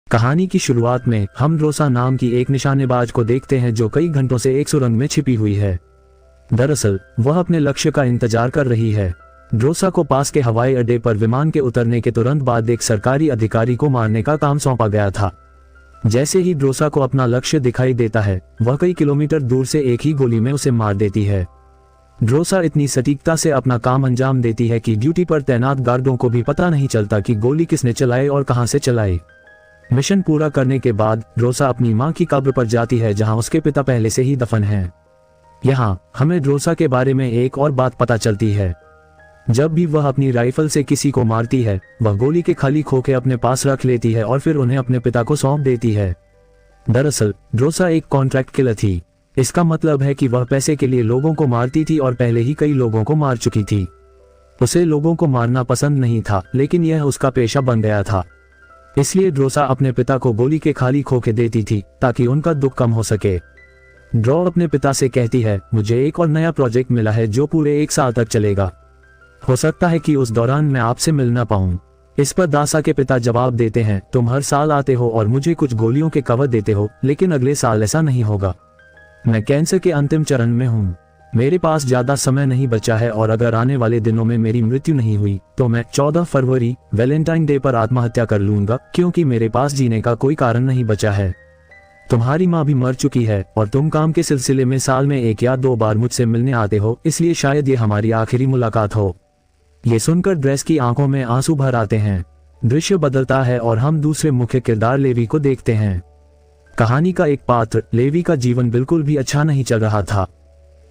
कहानी की शुरुआत में हम ड्रोसा नाम की एक निशानेबाज को देखते हैं जो कई घंटों से एक सुरंग में छिपी हुई है। दरअसल वह अपने लक्ष्य का इंतजार कर रही है। ड्रोसा को पास के हवाई अड्डे पर विमान के उतरने के तुरंत बाद एक सरकारी अधिकारी को मारने का काम सौंपा गया था। जैसे ही ड्रोसा को अपना लक्ष्य दिखाई देता है, वह कई किलोमीटर दूर से एक ही गोली में उसे मार देती है। ड्रोसा इतनी सटीकता से अपना काम अंजाम देती है कि ड्यूटी पर तैनात गार्डों को भी पता नहीं चलता कि गोली किसने चलाई और कहां से चलाई। मिशन पूरा करने के बाद ड्रोसा अपनी मां की कब्र पर जाती है जहां उसके पिता पहले से ही दफन हैं। यहाँ हमें ड्रोसा के बारे में एक और बात पता चलती है। जब भी वह अपनी राइफल से किसी को मारती है, वह गोली के खाली खोखे अपने पास रख लेती है और फिर उन्हें अपने पिता को सौंप देती है। दरअसल ड्रोसा एक कॉन्ट्रैक्ट किलर थी। इसका मतलब है कि वह पैसे के लिए लोगों को मारती थी और पहले ही कई लोगों को मार चुकी थी। उसे लोगों को मारना पसंद नहीं था, लेकिन यह उसका पेशा बन गया था। इसलिए ड्रोसा अपने पिता को गोली के खाली खोखे देती थी ताकि उनका दुख कम हो सके। ड्रो अपने पिता से कहती है, मुझे एक और नया प्रोजेक्ट मिला है जो पूरे 1 साल तक चलेगा। हो सकता है कि उस दौरान मैं आपसे मिल ना पाऊं। इस पर दासा के पिता जवाब देते हैं, तुम हर साल आते हो और मुझे कुछ गोलियों के कवर देते हो, लेकिन अगले साल ऐसा नहीं होगा। मैं कैंसर के अंतिम चरण में हूँ। मेरे पास ज्यादा समय नहीं बचा है और अगर आने वाले दिनों में मेरी मृत्यु नहीं हुई तो मैं 14 फरवरी वैलेंटाइन डे पर आत्महत्या कर लूंगा, क्योंकि मेरे पास जीने का कोई कारण नहीं बचा है। तुम्हारी माँ भी मर चुकी है और तुम काम के सिलसिले में साल में 1 या 2 बार मुझसे मिलने आते हो, इसलिए शायद ये हमारी आखिरी मुलाकात हो। ये सुनकर ड्रेस की आंखों में आंसू भर आते हैं। दृश्य बदलता है और हम दूसरे मुख्य किरदार लेवी को देखते हैं। कहानी का एक पात्र लेवी का जीवन बिल्कुल भी अच्छा नहीं चल रहा था।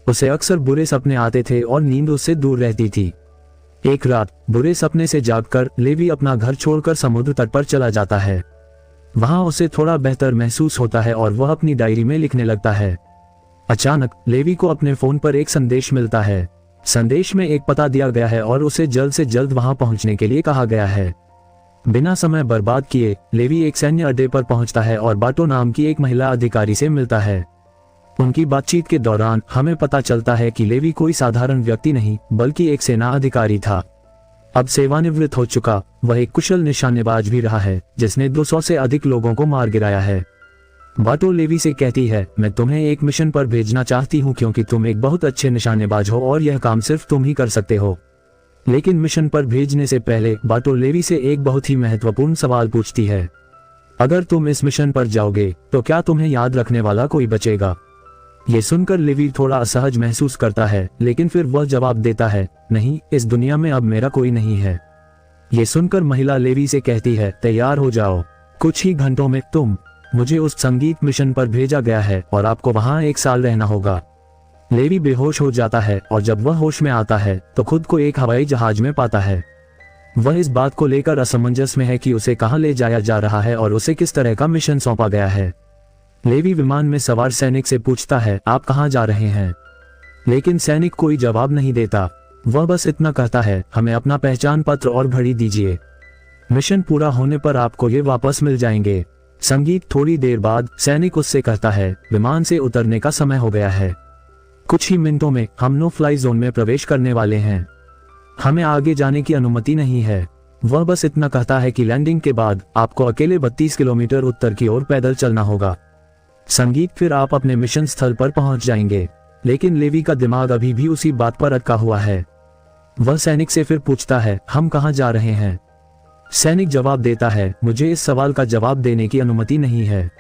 उसे अक्सर बुरे सपने आते थे और नींद उससे दूर रहती थी। एक रात बुरे सपने से जागकर लेवी अपना घर छोड़कर समुद्र तट पर चला जाता है। वहां उसे थोड़ा बेहतर महसूस होता है और वह अपनी डायरी में लिखने लगता है। अचानक लेवी को अपने फोन पर एक संदेश मिलता है। संदेश में एक पता दिया गया है और उसे जल्द से जल्द वहां पहुंचने के लिए कहा गया है। बिना समय बर्बाद किए लेवी एक सैन्य अड्डे पर पहुंचता है और बाटो नाम की एक महिला अधिकारी से मिलता है। उनकी बातचीत के दौरान हमें पता चलता है कि लेवी कोई साधारण व्यक्ति नहीं बल्कि एक सेना अधिकारी था। अब सेवानिवृत्त हो चुका वह एक कुशल निशानेबाज भी रहा है जिसने 200 से अधिक लोगों को मार गिराया है। बाटो लेवी से कहती है, मैं तुम्हें एक मिशन पर भेजना चाहती हूँ क्योंकि तुम एक बहुत अच्छे निशानेबाज हो और यह काम सिर्फ तुम ही कर सकते हो। लेकिन मिशन पर भेजने से पहले बाटो लेवी से एक बहुत ही महत्वपूर्ण सवाल पूछती है। अगर तुम इस मिशन पर जाओगे तो क्या तुम्हें याद रखने वाला कोई बचेगा? ये सुनकर लेवी थोड़ा असहज महसूस करता है, लेकिन फिर वह जवाब देता है, नहीं, इस दुनिया में अब मेरा कोई नहीं है। ये सुनकर महिला लेवी से कहती है, तैयार हो जाओ, कुछ ही घंटों में मुझे उस संगीत मिशन पर भेजा गया है और आपको वहां 1 साल रहना होगा। लेवी बेहोश हो जाता है और जब वह होश में आता है तो खुद को एक हवाई जहाज में पाता है। वह इस बात को लेकर असमंजस में है कि उसे कहां ले जाया जा रहा है और उसे किस तरह का मिशन सौंपा गया है। लेवी विमान में सवार सैनिक से पूछता है, आप कहां जा रहे हैं? लेकिन सैनिक कोई जवाब नहीं देता। वह बस इतना कहता है, हमें अपना पहचान पत्र और घड़ी दीजिए। मिशन पूरा होने पर आपको ये वापस मिल जाएंगे। संगीत थोड़ी देर बाद सैनिक उससे कहता है, विमान से उतरने का समय हो गया है। कुछ ही मिनटों में हम नो फ्लाई जोन में प्रवेश करने वाले हैं। हमें आगे जाने की अनुमति नहीं है। वह बस इतना कहता है कि लैंडिंग के बाद आपको अकेले 32 किलोमीटर उत्तर की ओर पैदल चलना होगा। संगीत, फिर आप अपने मिशन स्थल पर पहुंच जाएंगे। लेकिन लेवी का दिमाग अभी भी उसी बात पर अटका हुआ है। वह सैनिक से फिर पूछता है, हम कहां जा रहे हैं? सैनिक जवाब देता है, मुझे इस सवाल का जवाब देने की अनुमति नहीं है।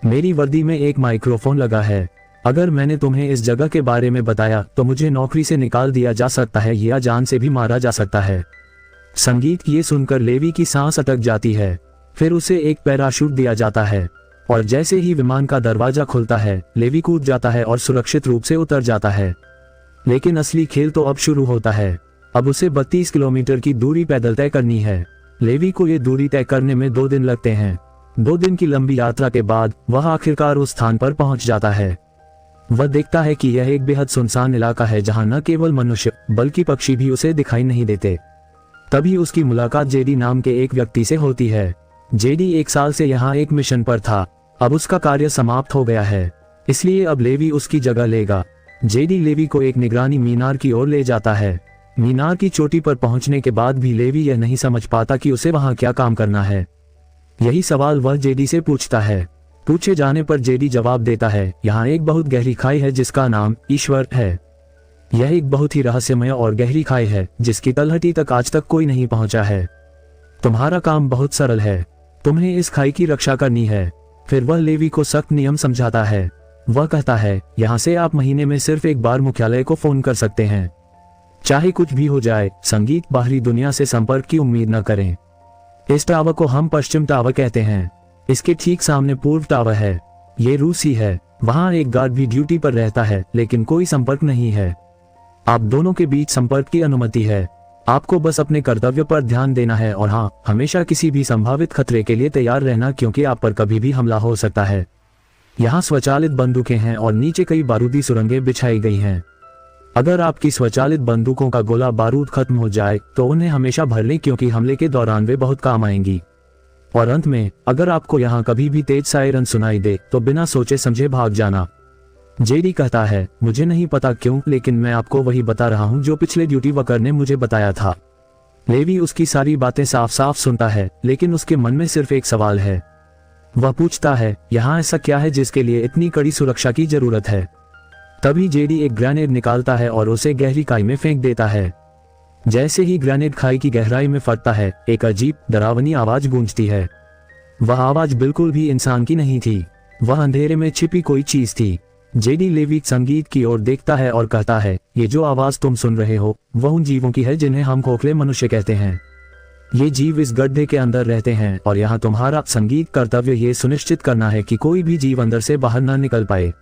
मेरी वर्दी में एक माइक्रोफोन लगा है। अगर मैंने तुम्हें इस जगह के बारे में बताया तो मुझे नौकरी से निकाल दिया जा सकता है या जान से भी मारा जा सकता है। संगीत, ये सुनकर लेवी की सांस अटक जाती है। फिर उसे एक पैराशूट दिया जाता है और जैसे ही विमान का दरवाजा खुलता है, लेवी कूद जाता है और सुरक्षित रूप से उतर जाता है। लेकिन असली खेल तो अब शुरू होता है। अब उसे 32 किलोमीटर की दूरी पैदल तय करनी है। लेवी को ये दूरी तय करने में 2 दिन लगते हैं। 2 दिन की लंबी यात्रा के बाद वह आखिरकार उस स्थान पर पहुंच जाता है। वह देखता है कि यह एक बेहद सुनसान इलाका है जहां न केवल मनुष्य बल्कि पक्षी भी उसे दिखाई नहीं देते। तभी उसकी मुलाकात जेडी नाम के एक व्यक्ति से होती है। जेडी 1 साल से यहाँ एक मिशन पर था। अब उसका कार्य समाप्त हो गया है, इसलिए अब लेवी उसकी जगह लेगा। जेडी लेवी को एक निगरानी मीनार की ओर ले जाता है। मीनार की चोटी पर पहुंचने के बाद भी लेवी यह नहीं समझ पाता कि उसे वहां क्या काम करना है। यही सवाल वह जेडी से पूछता है। पूछे जाने पर जेडी जवाब देता है, यहाँ एक बहुत गहरी खाई है जिसका नाम ईश्वर है। यह एक बहुत ही रहस्यमय और गहरी खाई है जिसकी तलहटी तक आज तक कोई नहीं पहुंचा है। तुम्हारा काम बहुत सरल है, तुम्हें इस खाई की रक्षा करनी है। फिर वह लेवी को सख्त नियम समझाता है। वह कहता है, यहाँ से आप महीने में सिर्फ एक बार मुख्यालय को फोन कर सकते हैं। चाहे कुछ भी हो जाए, संगीत बाहरी दुनिया से संपर्क की उम्मीद न करें। इस टावर को हम पश्चिम टावर कहते हैं। इसके ठीक सामने पूर्व टावर है। ये रूसी है। वहाँ एक गार्ड भी ड्यूटी पर रहता है, लेकिन कोई संपर्क नहीं है। आप दोनों के बीच संपर्क की अनुमति है। आपको बस अपने कर्तव्य पर ध्यान देना है और हाँ, हमेशा किसी भी संभावित खतरे के लिए तैयार रहना, क्योंकि आप पर कभी भी हमला हो सकता है। यहाँ स्वचालित बंदूकें हैं और नीचे कई बारूदी सुरंगें बिछाई गई हैं। अगर आपकी स्वचालित बंदूकों का गोला बारूद खत्म हो जाए तो उन्हें हमेशा भर लें, क्योंकि हमले के दौरान वे बहुत काम आएंगी। और अंत में, अगर आपको यहाँ कभी भी तेज सायरन सुनाई दे तो बिना सोचे समझे भाग जाना। जेडी कहता है, मुझे नहीं पता क्यों, लेकिन मैं आपको वही बता रहा हूँ जो पिछले ड्यूटी वर्कर ने मुझे बताया था। लेवी उसकी सारी बातें साफ साफ सुनता है, लेकिन उसके मन में सिर्फ एक सवाल है। वह पूछता है, यहाँ ऐसा क्या है जिसके लिए इतनी कड़ी सुरक्षा की जरूरत है? तभी जेडी एक ग्रेनेड निकालता है और उसे गहरी खाई में फेंक देता है। जैसे ही ग्रेनेड खाई की गहराई में फटता है, एक अजीब डरावनी आवाज गूंजती है। वह आवाज बिल्कुल भी इंसान की नहीं थी। वह अंधेरे में छिपी कोई चीज थी। जेडी लेवी संगीत की ओर देखता है और कहता है, ये जो आवाज तुम सुन रहे हो वह उन जीवों की है जिन्हें हम खोखले मनुष्य कहते हैं। ये जीव इस गड्ढे के अंदर रहते हैं और यहाँ तुम्हारा संगीत कर्तव्य ये सुनिश्चित करना है कि कोई भी जीव अंदर से बाहर न निकल पाए।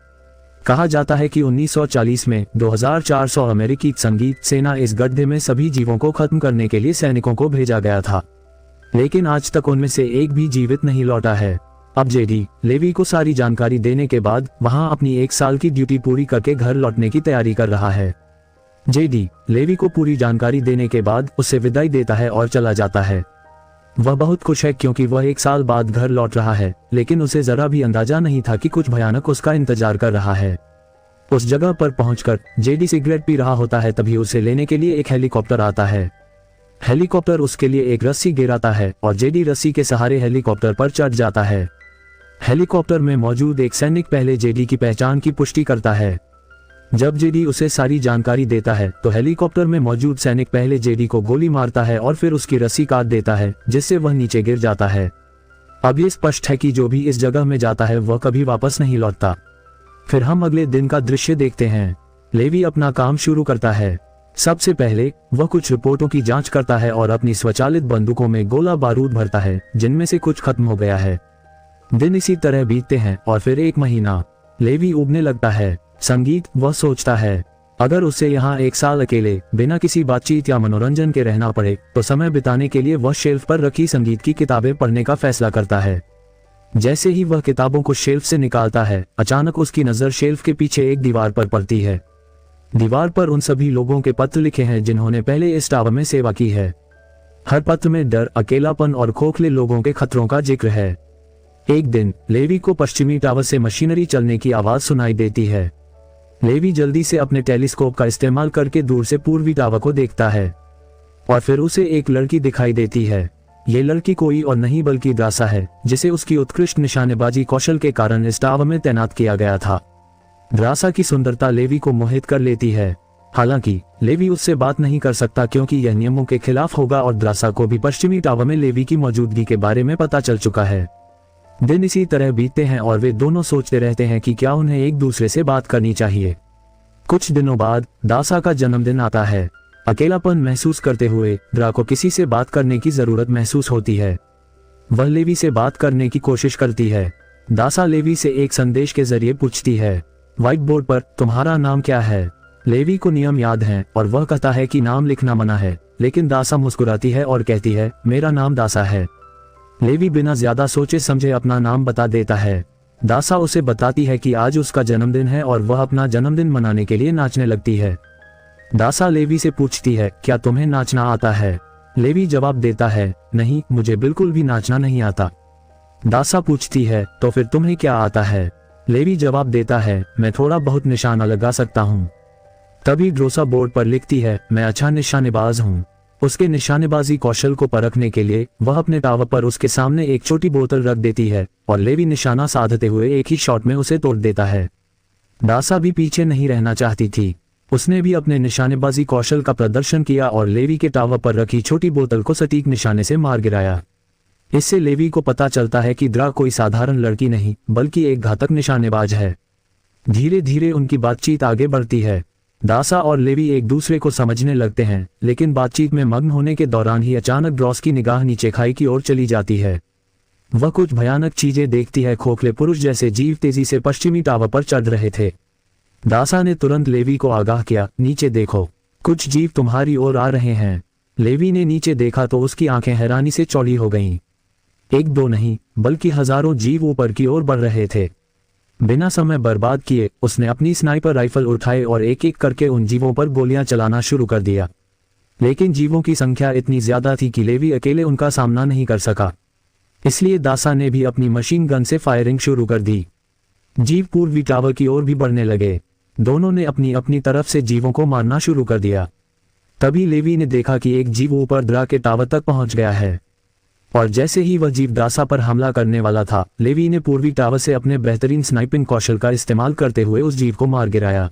कहा जाता है कि 1940 में 2400 अमेरिकी संगीत सेना इस गड्ढे में सभी जीवों को खत्म करने के लिए सैनिकों को भेजा गया था, लेकिन आज तक उनमें से एक भी जीवित नहीं लौटा है। अब जेडी लेवी को सारी जानकारी देने के बाद वहां अपनी 1 साल की ड्यूटी पूरी करके घर लौटने की तैयारी कर रहा है। जेडी लेवी को पूरी जानकारी देने के बाद उससे विदाई देता है और चला जाता है। वह बहुत खुश है क्योंकि वह 1 साल बाद घर लौट रहा है, लेकिन उसे जरा भी अंदाजा नहीं था कि कुछ भयानक उसका इंतजार कर रहा है। उस जगह पर पहुंचकर जेडी सिगरेट पी रहा होता है, तभी उसे लेने के लिए एक हेलीकॉप्टर आता है। हेलीकॉप्टर उसके लिए एक रस्सी गिराता है और जेडी रस्सी के सहारे हेलीकॉप्टर पर चढ़ जाता है। हेलीकॉप्टर में मौजूद एक सैनिक पहले जेडी की पहचान की पुष्टि करता है। जब जेडी उसे सारी जानकारी देता है तो हेलीकॉप्टर में मौजूद सैनिक पहले जेडी को गोली मारता है और फिर उसकी रस्सी काट देता है, जिससे वह नीचे गिर जाता है। अब ये स्पष्ट है कि जो भी इस जगह में जाता है वह कभी वापस नहीं लौटता। फिर हम अगले दिन का दृश्य देखते हैं। लेवी अपना काम शुरू करता है। सबसे पहले वह कुछ रिपोर्टों की जांच करता है और अपनी स्वचालित बंदूकों में गोला बारूद भरता है, जिनमें से कुछ खत्म हो गया है। दिन इसी तरह बीतते हैं और फिर 1 महीना। लेवी उबने लगता है। संगीत वह सोचता है, अगर उसे यहाँ 1 साल अकेले बिना किसी बातचीत या मनोरंजन के रहना पड़े तो समय बिताने के लिए वह शेल्फ पर रखी संगीत की किताबें पढ़ने का फैसला करता है। जैसे ही वह किताबों को शेल्फ से निकालता है, अचानक उसकी नजर शेल्फ के पीछे एक दीवार पर पड़ती है। दीवार पर उन सभी लोगों के पत्र लिखे हैं जिन्होंने पहले इस टावर में सेवा की है। हर पत्र में डर, अकेलापन और खोखले लोगों के खतरों का जिक्र है। एक दिन लेवी को पश्चिमी टावर से मशीनरी चलने की आवाज सुनाई देती है। लेवी जल्दी से अपने टेलीस्कोप का इस्तेमाल करके दूर से पूर्वी टावर को देखता है और फिर उसे एक लड़की दिखाई देती है। ये लड़की कोई और नहीं बल्कि द्रासा है, जिसे उसकी उत्कृष्ट निशानेबाजी कौशल के कारण इस टावर में तैनात किया गया था। द्रासा की सुंदरता लेवी को मोहित कर लेती है। हालांकि लेवी उससे बात नहीं कर सकता क्योंकि यह नियमों के खिलाफ होगा और द्रासा को भी पश्चिमी टावर में लेवी की मौजूदगी के बारे में पता चल चुका है। दिन इसी तरह बीतते हैं और वे दोनों सोचते रहते हैं कि क्या उन्हें एक दूसरे से बात करनी चाहिए। कुछ दिनों बाद दासा का जन्मदिन आता है। अकेलापन महसूस करते हुए द्रा को किसी से बात करने की जरूरत महसूस होती है। वह लेवी से बात करने की कोशिश करती है। दासा लेवी से एक संदेश के जरिए पूछती है, व्हाइट बोर्ड पर तुम्हारा नाम क्या है? लेवी को नियम याद है और वह कहता है कि नाम लिखना मना है, लेकिन दासा मुस्कुराती है और कहती है, मेरा नाम दासा है। लेवी बिना ज्यादा सोचे समझे अपना नाम बता देता है। दासा उसे बताती है कि आज उसका जन्मदिन है और वह अपना जन्मदिन मनाने के लिए नाचने लगती है। दासा लेवी से पूछती है, क्या तुम्हें नाचना आता है? लेवी जवाब देता है, नहीं, मुझे बिल्कुल भी नाचना नहीं आता। दासा पूछती है, तो फिर तुम्हें क्या आता है? लेवी जवाब देता है, मैं थोड़ा बहुत निशाना लगा सकता हूँ। तभी ड्रोसा बोर्ड पर लिखती है, मैं अच्छा निशानेबाज हूँ। उसके निशानेबाजी कौशल को परखने के लिए वह अपने टावर पर उसके सामने एक छोटी बोतल रख देती है और लेवी निशाना साधते हुए एक ही शॉट में उसे तोड़ देता है। दासा भी पीछे नहीं रहना चाहती थी। उसने भी अपने निशानेबाजी कौशल का प्रदर्शन किया और लेवी के टावर पर रखी छोटी बोतल को सटीक निशाने से मार गिराया। इससे लेवी को पता चलता है कि द्रा कोई साधारण लड़की नहीं बल्कि एक घातक निशानेबाज है। धीरे धीरे उनकी बातचीत आगे बढ़ती है। दासा और लेवी एक दूसरे को समझने लगते हैं, लेकिन बातचीत में मग्न होने के दौरान ही अचानक ड्रॉस की निगाह नीचे खाई की ओर चली जाती है। वह कुछ भयानक चीजें देखती है। खोखले पुरुष जैसे जीव तेजी से पश्चिमी टावर पर चढ़ रहे थे। दासा ने तुरंत लेवी को आगाह किया, नीचे देखो, कुछ जीव तुम्हारी ओर आ रहे हैं। लेवी ने नीचे देखा तो उसकी आंखें हैरानी से चौड़ी हो गईं। एक दो नहीं बल्कि हजारों जीव ऊपर की ओर बढ़ रहे थे। बिना समय बर्बाद किए उसने अपनी स्नाइपर राइफल उठाई और एक एक करके उन जीवों पर गोलियां चलाना शुरू कर दिया। लेकिन जीवों की संख्या इतनी ज्यादा थी कि लेवी अकेले उनका सामना नहीं कर सका। इसलिए दासा ने भी अपनी मशीन गन से फायरिंग शुरू कर दी। जीव पूर्वी टावर की ओर भी बढ़ने लगे। दोनों ने अपनी अपनी तरफ से जीवों को मारना शुरू कर दिया। तभी लेवी ने देखा कि एक जीव ऊपर द्रा के टावर तक पहुंच गया है और जैसे ही वह जीव दासा पर हमला करने वाला था, लेवी ने पूर्वी टावर से अपने बेहतरीन स्नाइपिंग कौशल का इस्तेमाल करते हुए उस जीव को मार गिराया।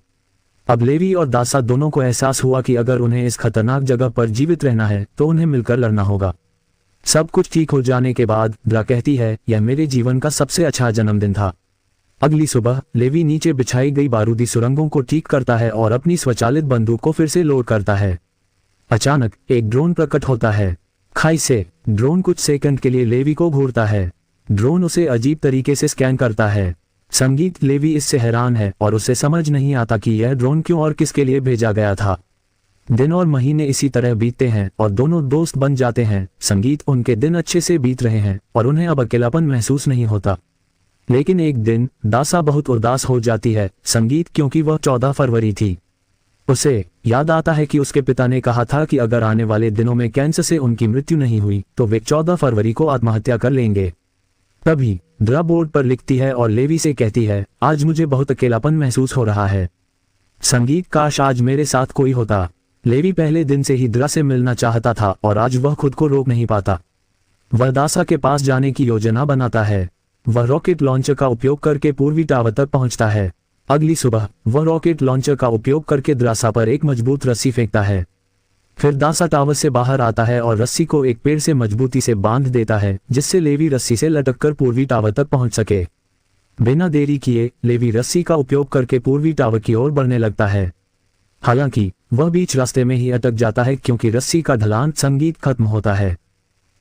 अब लेवी और दासा दोनों को एहसास हुआ कि अगर उन्हें इस खतरनाक जगह पर जीवित रहना है तो उन्हें मिलकर लड़ना होगा। सब कुछ ठीक हो जाने के बाद द्रा कहती है, यह मेरे जीवन का सबसे अच्छा जन्मदिन था। अगली सुबह लेवी नीचे बिछाई गई बारूदी सुरंगों को ठीक करता है और अपनी स्वचालित बंदूक को फिर से लोड करता है। अचानक एक ड्रोन प्रकट होता है खाई से। ड्रोन कुछ सेकंड के लिए लेवी को घूरता है। ड्रोन उसे अजीब तरीके से स्कैन करता है। संगीत लेवी इससे हैरान है और उसे समझ नहीं आता कि यह ड्रोन क्यों और किसके लिए भेजा गया था। दिन और महीने इसी तरह बीतते हैं और दोनों दोस्त बन जाते हैं। संगीत उनके दिन अच्छे से बीत रहे हैं और उन्हें अब अकेलापन महसूस नहीं होता। लेकिन एक दिन दासा बहुत उदास हो जाती है, संगीत क्योंकि वह 14 फरवरी थी। उसे याद आता है कि उसके पिता ने कहा था कि अगर आने वाले दिनों में कैंसर से उनकी मृत्यु नहीं हुई तो वे 14 फरवरी को आत्महत्या कर लेंगे। तभी द्रा बोर्ड पर लिखती है और लेवी से कहती है, आज मुझे बहुत अकेलापन महसूस हो रहा है। संगीत, काश आज मेरे साथ कोई होता। लेवी पहले दिन से ही द्रा से मिलना चाहता था और आज वह खुद को रोक नहीं पाता। वह दासा के पास जाने की योजना बनाता है। वह रॉकेट लॉन्चर का उपयोग करके पूर्वी टावर तक पहुंचता है। अगली सुबह वह रॉकेट लॉन्चर का उपयोग करके दासा पर एक मजबूत रस्सी फेंकता है। फिर दासा टावर से बाहर आता है और रस्सी को एक पेड़ से मजबूती से बांध देता है, जिससे लेवी रस्सी से लटककर पूर्वी टावर तक पहुंच सके। बिना देरी किए लेवी रस्सी का उपयोग करके पूर्वी टावर की ओर बढ़ने लगता है। हालांकि वह बीच रास्ते में ही अटक जाता है क्योंकि रस्सी का ढलान संगीत खत्म होता है।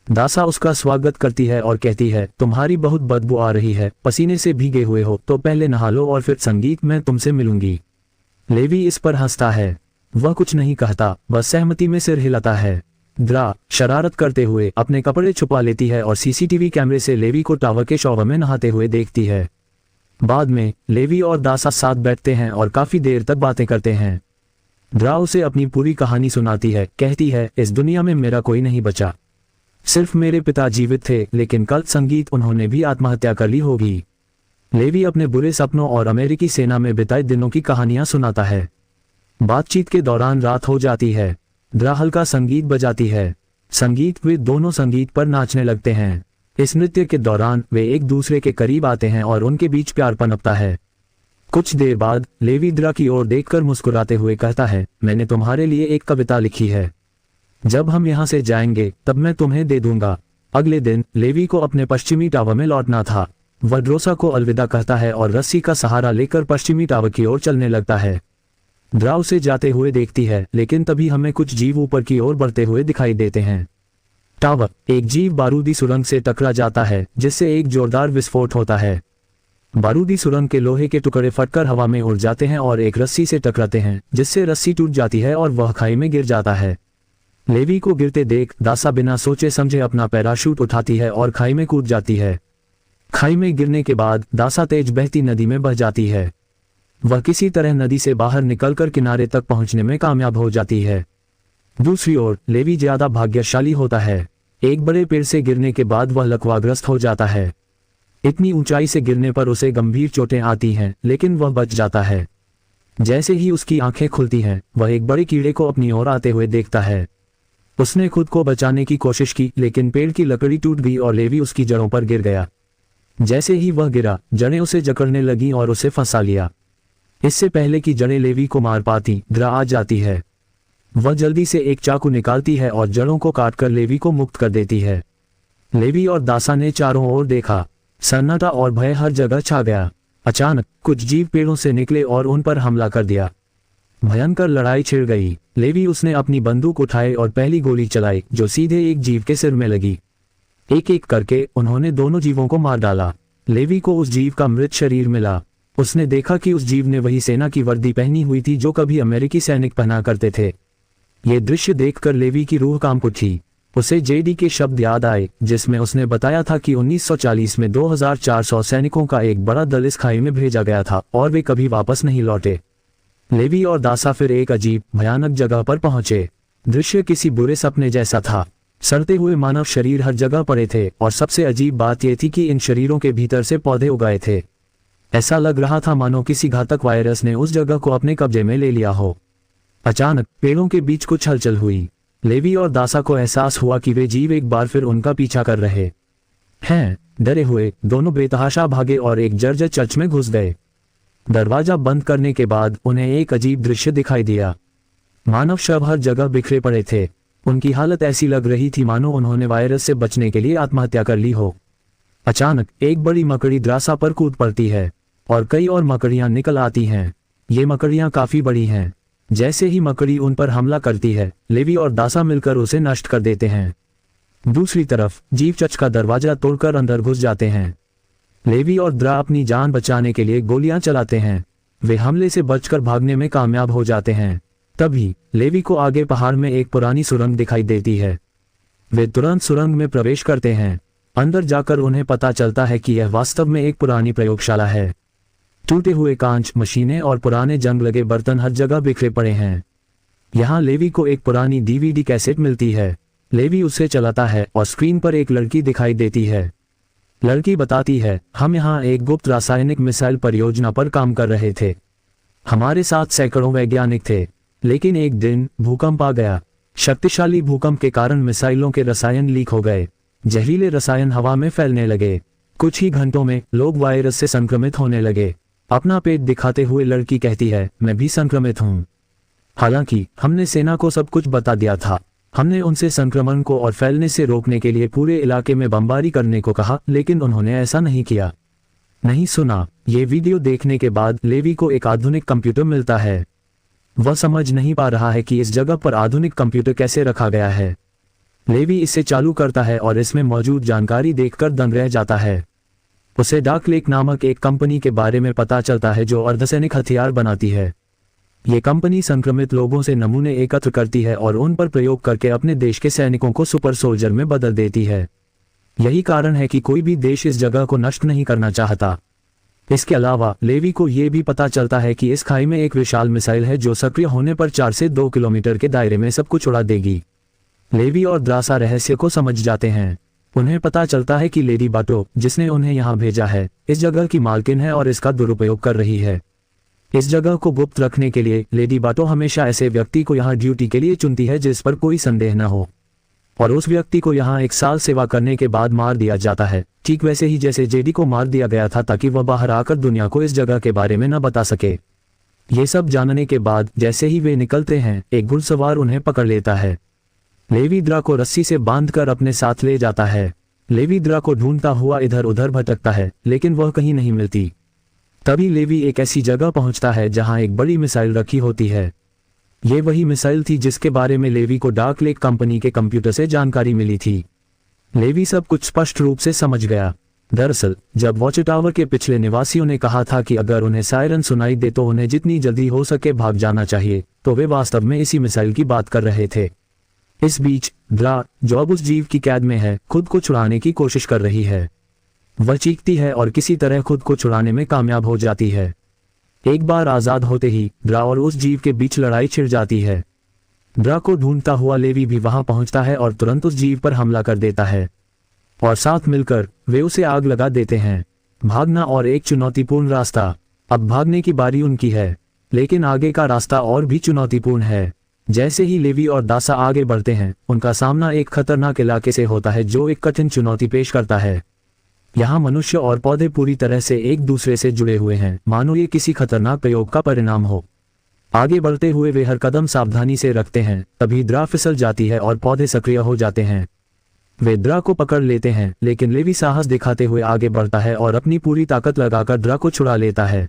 दासा उसका स्वागत करती है और कहती है, तुम्हारी बहुत बदबू आ रही है, पसीने से भीगे हुए हो, तो पहले नहा लो और फिर संगीत मैं तुमसे मिलूंगी। लेवी इस पर हंसता है। वह कुछ नहीं कहता, बस सहमति में सिर हिलाता है। द्रा शरारत करते हुए अपने कपड़े छुपा लेती है और सीसीटीवी कैमरे से लेवी को टावर के शॉवर में नहाते हुए देखती है। बाद में लेवी और दासा साथ बैठते हैं और काफी देर तक बातें करते हैं। द्रा उसे अपनी पूरी कहानी सुनाती है, कहती है, इस दुनिया में मेरा कोई नहीं बचा, सिर्फ मेरे पिता जीवित थे, लेकिन कल संगीत उन्होंने भी आत्महत्या कर ली होगी। लेवी अपने बुरे सपनों और अमेरिकी सेना में बिताए दिनों की कहानियां सुनाता है। बातचीत के दौरान रात हो जाती है। द्रा हल्का संगीत बजाती है। वे दोनों संगीत पर नाचने लगते हैं। इस नृत्य के दौरान वे एक दूसरे के करीब आते हैं और उनके बीच प्यार पनपता है। कुछ देर बाद लेवी द्रा की ओर देखकर मुस्कुराते हुए कहता है, मैंने तुम्हारे लिए एक कविता लिखी है, जब हम यहाँ से जाएंगे तब मैं तुम्हें दे दूंगा। अगले दिन लेवी को अपने पश्चिमी टावर में लौटना था। वह ड्रोसा को अलविदा कहता है और रस्सी का सहारा लेकर पश्चिमी टावर की ओर चलने लगता है। द्रा उसे जाते हुए देखती है, लेकिन तभी हमें कुछ जीव ऊपर की ओर बढ़ते हुए दिखाई देते हैं। टावर एक जीव बारूदी सुरंग से टकरा जाता है, जिससे एक जोरदार विस्फोट होता है। बारूदी सुरंग के लोहे के टुकड़े फटकर हवा में उड़ जाते हैं और एक रस्सी से टकराते हैं, जिससे रस्सी टूट जाती है और वह खाई में गिर जाता है। लेवी को गिरते देख दासा बिना सोचे समझे अपना पैराशूट उठाती है और खाई में कूद जाती है। खाई में गिरने के बाद दासा तेज बहती नदी में बह जाती है। वह किसी तरह नदी से बाहर निकलकर किनारे तक पहुंचने में कामयाब हो जाती है। दूसरी ओर लेवी ज्यादा भाग्यशाली होता है। एक बड़े पेड़ से गिरने के बाद वह लकवाग्रस्त हो जाता है। इतनी ऊंचाई से गिरने पर उसे गंभीर चोटें आती हैं, लेकिन वह बच जाता है। जैसे ही उसकी आंखें खुलती हैं, वह एक बड़े कीड़े को अपनी ओर आते हुए देखता है। उसने खुद को बचाने की कोशिश की, लेकिन पेड़ की लकड़ी टूट गई और लेवी उसकी जड़ों पर गिर गया। जैसे ही वह गिरा, जड़ें उसे जकड़ने लगीं और उसे फंसा लिया। इससे पहले कि जड़ें लेवी को मार पाती, द्रा आ जाती है। वह जल्दी से एक चाकू निकालती है और जड़ों को काटकर लेवी को मुक्त कर देती है। लेवी और दासा ने चारों ओर देखा। सन्नाटा और भय हर जगह छा गया। अचानक कुछ जीव पेड़ों से निकले और उन पर हमला कर दिया। भयंकर लड़ाई छिड़ गई। लेवी उसने अपनी बंदूक उठाई और पहली गोली चलाई, जो सीधे एक जीव के सिर में लगी। एक एक करके उन्होंने दोनों जीवों को मार डाला। लेवी को उस जीव का मृत शरीर मिला। उसने देखा कि उस जीव ने वही सेना की वर्दी पहनी हुई थी जो कभी अमेरिकी सैनिक पहना करते थे। ये दृश्य देखकर लेवी की रूह कांप उठी। उसे जेडी के शब्द याद आए, जिसमें उसने बताया था कि 1940 में 2400 सैनिकों का एक बड़ा दल इस खाई में भेजा गया था और वे कभी वापस नहीं लौटे। लेवी और दासा फिर एक अजीब भयानक जगह पर पहुंचे। दृश्य किसी बुरे सपने जैसा था। सड़ते हुए मानव शरीर हर जगह पड़े थे और सबसे अजीब बात यह थी कि इन शरीरों के भीतर से पौधे उगाए थे। ऐसा लग रहा था मानो किसी घातक वायरस ने उस जगह को अपने कब्जे में ले लिया हो। अचानक पेड़ों के बीच कुछ हलचल हुई। लेवी और दासा को एहसास हुआ कि वे जीव एक बार फिर उनका पीछा कर रहे हैं। डरे हुए दोनों बेतहाशा भागे और एक जर्जर चर्च में घुस गए। दरवाजा बंद करने के बाद उन्हें एक अजीब दृश्य दिखाई दिया। मानव शव हर जगह बिखरे पड़े थे। उनकी हालत ऐसी लग रही थी मानो उन्होंने वायरस से बचने के लिए आत्महत्या कर ली हो। अचानक एक बड़ी मकड़ी द्रासा पर कूद पड़ती है और कई और मकड़ियां निकल आती हैं। ये मकड़ियां काफी बड़ी हैं। जैसे ही मकड़ी उन पर हमला करती है, लेवी और दासा मिलकर उसे नष्ट कर देते हैं। दूसरी तरफ जीव चर्च का दरवाजा तोड़कर अंदर घुस जाते हैं। लेवी और द्रा अपनी जान बचाने के लिए गोलियां चलाते हैं। वे हमले से बचकर भागने में कामयाब हो जाते हैं। तभी लेवी को आगे पहाड़ में एक पुरानी सुरंग दिखाई देती है। वे तुरंत सुरंग में प्रवेश करते हैं। अंदर जाकर उन्हें पता चलता है कि यह वास्तव में एक पुरानी प्रयोगशाला है। टूटे हुए कांच, मशीनें और पुराने जंग लगे बर्तन हर जगह बिखरे पड़े हैं। यहाँ लेवी को एक पुरानी डीवीडी कैसेट मिलती है। लेवी उसे चलाता है और स्क्रीन पर एक लड़की दिखाई देती है। लड़की बताती है, हम यहाँ एक गुप्त रासायनिक मिसाइल परियोजना पर काम कर रहे थे। हमारे साथ सैकड़ों वैज्ञानिक थे, लेकिन एक दिन भूकंप आ गया। शक्तिशाली भूकंप के कारण मिसाइलों के रसायन लीक हो गए। जहरीले रसायन हवा में फैलने लगे। कुछ ही घंटों में लोग वायरस से संक्रमित होने लगे। अपना पेट दिखाते हुए लड़की कहती है, मैं भी संक्रमित हूँ। हालांकि हमने सेना को सब कुछ बता दिया था। हमने उनसे संक्रमण को और फैलने से रोकने के लिए पूरे इलाके में बमबारी करने को कहा, लेकिन उन्होंने ऐसा नहीं किया, नहीं सुना। ये वीडियो देखने के बाद लेवी को एक आधुनिक कंप्यूटर मिलता है। वह समझ नहीं पा रहा है कि इस जगह पर आधुनिक कंप्यूटर कैसे रखा गया है। लेवी इसे चालू करता है और इसमें मौजूद जानकारी देखकर दंग रह जाता है। उसे डार्क लेक नामक एक कंपनी के बारे में पता चलता है जो अर्धसैनिक हथियार बनाती है। ये कंपनी संक्रमित लोगों से नमूने एकत्र करती है और उन पर प्रयोग करके अपने देश के सैनिकों को सुपर सोल्जर में बदल देती है। यही कारण है कि कोई भी देश इस जगह को नष्ट नहीं करना चाहता। इसके अलावा लेवी को यह भी पता चलता है कि इस खाई में एक विशाल मिसाइल है जो सक्रिय होने पर 4 से 2 किलोमीटर के दायरे में सब कुछ उड़ा देगी। लेवी और द्रासा रहस्य को समझ जाते हैं। उन्हें पता चलता है कि लेडी बाटो, जिसने उन्हें यहाँ भेजा है, इस जगह की मालकिन है और इसका दुरुपयोग कर रही है। इस जगह को गुप्त रखने के लिए लेडी बाटो हमेशा ऐसे व्यक्ति को यहाँ ड्यूटी के लिए चुनती है जिस पर कोई संदेह न हो, और उस व्यक्ति को यहाँ 1 साल सेवा करने के बाद मार दिया जाता है, ठीक वैसे ही जैसे जेडी को मार दिया गया था ताकि वह बाहर आकर दुनिया को इस जगह के बारे में न बता सके। ये सब जानने के बाद जैसे ही वे निकलते हैं, एक घुड़सवार उन्हें पकड़ लेता है। लेवी द्रा को रस्सी से बांधकर अपने साथ ले जाता है। लेवी द्रा को ढूंढता हुआ इधर उधर भटकता है, लेकिन वह कहीं नहीं मिलती। तभी लेवी एक ऐसी जगह पहुंचता है जहां एक बड़ी मिसाइल रखी होती है। ये वही मिसाइल थी जिसके बारे में लेवी को डार्क लेक कंपनी के कंप्यूटर से जानकारी मिली थी। लेवी सब कुछ स्पष्ट रूप से समझ गया। दरअसल जब वॉच टावर के पिछले निवासियों ने कहा था कि अगर उन्हें सायरन सुनाई दे तो उन्हें जितनी जल्दी हो सके भाग जाना चाहिए, तो वे वास्तव में इसी मिसाइल की बात कर रहे थे। इस बीच द्रा, जो अब उस जीव की कैद में है, खुद को छुड़ाने की कोशिश कर रही है। वह चीखती है और किसी तरह खुद को छुड़ाने में कामयाब हो जाती है। एक बार आजाद होते ही द्रा और उस जीव के बीच लड़ाई छिड़ जाती है। द्रा को ढूंढता हुआ लेवी भी वहां पहुंचता है और तुरंत उस जीव पर हमला कर देता है, और साथ मिलकर वे उसे आग लगा देते हैं। भागना और एक चुनौतीपूर्ण रास्ता। अब भागने की बारी उनकी है, लेकिन आगे का रास्ता और भी चुनौतीपूर्ण है। जैसे ही लेवी और दासा आगे बढ़ते हैं, उनका सामना एक खतरनाक इलाके से होता है जो एक कठिन चुनौती पेश करता है। यहाँ मनुष्य और पौधे पूरी तरह से एक दूसरे से जुड़े हुए हैं, मानो ये किसी खतरनाक प्रयोग का परिणाम हो। आगे बढ़ते हुए वे हर कदम सावधानी से रखते हैं, तभी द्रा फिसल जाती है और पौधे सक्रिय हो जाते हैं। वे द्रा को पकड़ लेते हैं, लेकिन लेवी साहस दिखाते हुए आगे बढ़ता है और अपनी पूरी ताकत लगाकर द्रा को छुड़ा लेता है।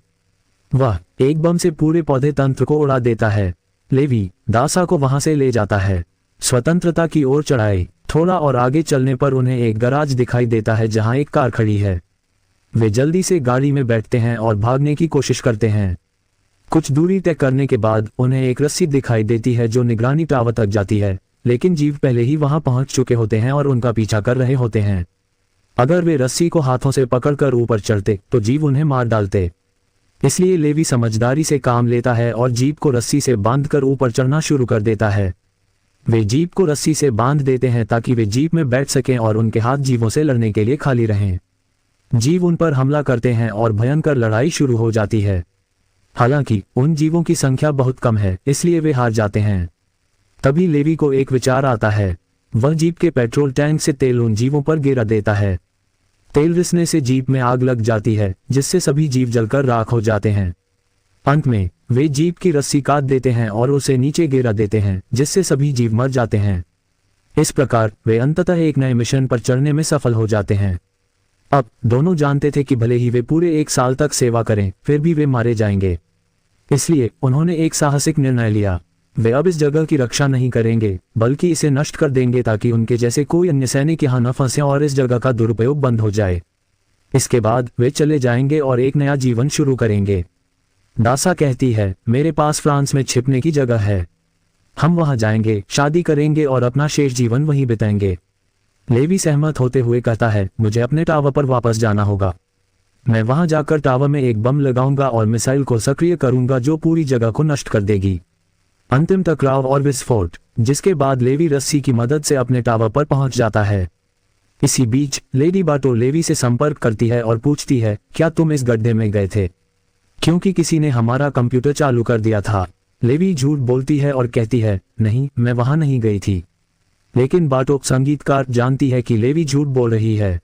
वह एक बम से पूरे पौधे तंत्र को उड़ा देता है। लेवी दासा को वहां से ले जाता है, स्वतंत्रता की ओर चढ़ाए। थोड़ा और आगे चलने पर उन्हें एक गैराज दिखाई देता है जहां एक कार खड़ी है। वे जल्दी से गाड़ी में बैठते हैं और भागने की कोशिश करते हैं। कुछ दूरी तय करने के बाद उन्हें एक रस्सी दिखाई देती है जो निगरानी टावर तक जाती है, लेकिन जीव पहले ही वहां पहुंच चुके होते हैं और उनका पीछा कर रहे होते हैं। अगर वे रस्सी को हाथों से पकड़कर ऊपर चढ़ते तो जीव उन्हें मार डालते। इसलिए लेवी समझदारी से काम लेता है और जीप को रस्सी से बांधकर ऊपर चढ़ना शुरू कर देता है। वे जीप को रस्सी से बांध देते हैं ताकि वे जीप में बैठ सकें और उनके हाथ जीवों से लड़ने के लिए खाली रहें। जीव उन पर हमला करते हैं और भयंकर लड़ाई शुरू हो जाती है। हालांकि उन जीवों की संख्या बहुत कम है, इसलिए वे हार जाते हैं। तभी लेवी को एक विचार आता है। वह जीप के पेट्रोल टैंक से तेल उन जीवों पर गिरा देता है। तेल रिसने से जीप में आग लग जाती है, जिससे सभी जीव जलकर राख हो जाते हैं। अंत में वे जीप की रस्सी काट देते हैं और उसे नीचे गिरा देते हैं, जिससे सभी जीव मर जाते हैं। इस प्रकार वे अंततः एक नए मिशन पर चढ़ने में सफल हो जाते हैं। अब दोनों जानते थे कि भले ही वे पूरे 1 साल तक सेवा करें, फिर भी वे मारे जाएंगे। इसलिए उन्होंने एक साहसिक निर्णय लिया। वे अब इस जगह की रक्षा नहीं करेंगे, बल्कि इसे नष्ट कर देंगे ताकि उनके जैसे कोई अन्य सैनिक यहाँ न फंसे और इस जगह का दुरुपयोग बंद हो जाए। इसके बाद वे चले जाएंगे और एक नया जीवन शुरू करेंगे। दासा कहती है, मेरे पास फ्रांस में छिपने की जगह है। हम वहां जाएंगे, शादी करेंगे और अपना शेष जीवन वहीं बिताएंगे। लेवी सहमत होते हुए कहता है, मुझे अपने टावर पर वापस जाना होगा। मैं वहां जाकर टावर में एक बम लगाऊंगा और मिसाइल को सक्रिय करूंगा जो पूरी जगह को नष्ट कर देगी। अंतिम टकराव और विस्फोट, जिसके बाद लेवी रस्सी की मदद से अपने टावर पर पहुंच जाता है। इसी बीच लेडी बाटो लेवी से संपर्क करती है और पूछती है, क्या तुम इस गड्ढे में गए थे? क्योंकि किसी ने हमारा कंप्यूटर चालू कर दिया था। लेवी झूठ बोलती है और कहती है, नहीं, मैं वहां नहीं गई थी। लेकिन बाटो संगीतकार जानती है कि लेवी झूठ बोल रही है।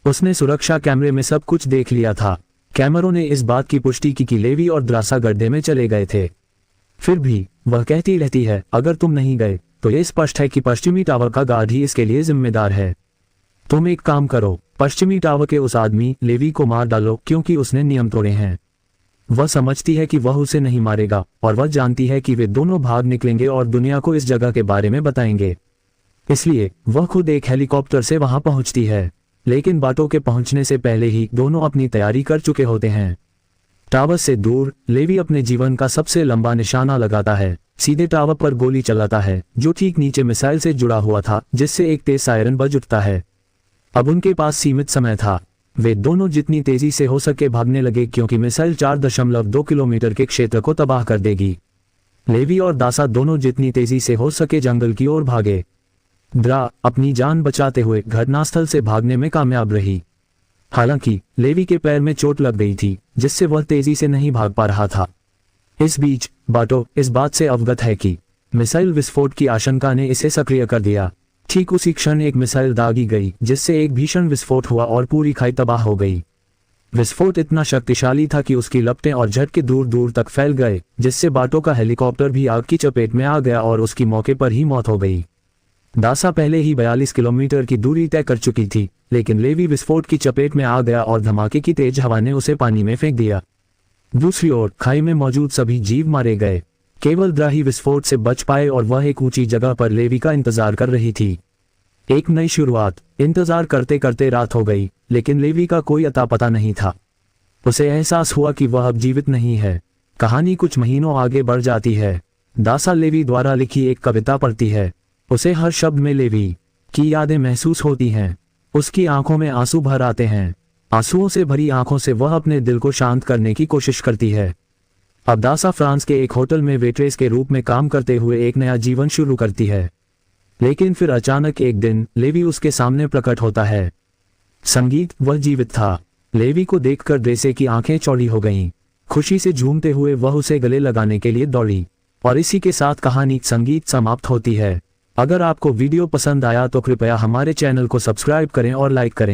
उसने सुरक्षा कैमरे में सब कुछ देख लिया था। कैमरों ने इस बात की पुष्टि की कि लेवी और द्रासा गड्ढे में चले गए थे। फिर भी वह कहती रहती है, अगर तुम नहीं गए तो यह स्पष्ट है कि पश्चिमी टावर का गार्ड ही इसके लिए जिम्मेदार है। तुम एक काम करो, पश्चिमी टावर के उस आदमी लेवी को मार डालो, क्योंकि उसने नियम तोड़े हैं। वह समझती है कि वह उसे नहीं मारेगा और वह जानती है कि वे दोनों भाग निकलेंगे और दुनिया को इस जगह के बारे में बताएंगे। इसलिए वह खुद एक हेलीकॉप्टर से वहां पहुंचती है। लेकिन बाटो के पहुंचने से पहले ही दोनों अपनी तैयारी कर चुके होते हैं। टावर से दूर लेवी अपने जीवन का सबसे लंबा निशाना लगाता है। सीधे टावर पर गोली चलाता है, जो ठीक नीचे मिसाइल से जुड़ा हुआ था, जिससे एक तेज सायरन बज उठता है। अब उनके पास सीमित समय था। वे दोनों जितनी तेजी से हो सके भागने लगे, क्योंकि मिसाइल 4.2 किलोमीटर के क्षेत्र को तबाह कर देगी। लेवी और दासा दोनों जितनी तेजी से हो सके जंगल की ओर भागे। द्रा अपनी जान बचाते हुए घटनास्थल से भागने में कामयाब रही। हालांकि लेवी के पैर में चोट लग गई थी, जिससे वह तेजी से नहीं भाग पा रहा था। इस बीच बाटो इस बात से अवगत है कि मिसाइल विस्फोट की आशंका ने इसे सक्रिय कर दिया। ठीक उसी क्षण एक मिसाइल दागी गई, जिससे एक भीषण विस्फोट हुआ और पूरी खाई तबाह हो गई। विस्फोट इतना शक्तिशाली था कि उसकी लपटें और झटके दूर दूर तक फैल गए, जिससे बाटो का हेलीकॉप्टर भी आग की चपेट में आ गया और उसकी मौके पर ही मौत हो गई। दासा पहले ही 42 किलोमीटर की दूरी तय कर चुकी थी, लेकिन लेवी विस्फोट की चपेट में आ गया और धमाके की तेज हवा ने उसे पानी में फेंक दिया। दूसरी ओर खाई में मौजूद सभी जीव मारे गए। केवल द्रा ही विस्फोट से बच पाए और वह एक ऊंची जगह पर लेवी का इंतजार कर रही थी। एक नई शुरुआत। इंतजार करते करते रात हो गई, लेकिन लेवी का कोई अता पता नहीं था। उसे एहसास हुआ कि वह अब जीवित नहीं है। कहानी कुछ महीनों आगे बढ़ जाती है। दासा लेवी द्वारा लिखी एक कविता पढ़ती है। उसे हर शब्द में लेवी की यादें महसूस होती हैं। उसकी आंखों में आंसू भर आते हैं। आंसुओं से भरी आंखों से वह अपने दिल को शांत करने की कोशिश करती है। अब दासा फ्रांस के एक होटल में वेट्रेस के रूप में काम करते हुए एक नया जीवन शुरू करती है। लेकिन फिर अचानक एक दिन लेवी उसके सामने प्रकट होता है। संगीत, वह जीवित था। लेवी को देखकर ड्रेसे की आंखें चौड़ी हो गईं। खुशी से झूमते हुए वह उसे गले लगाने के लिए दौड़ी। और इसी के साथ कहानी संगीत समाप्त होती है। अगर आपको वीडियो पसंद आया तो कृपया हमारे चैनल को सब्सक्राइब करें और लाइक करें।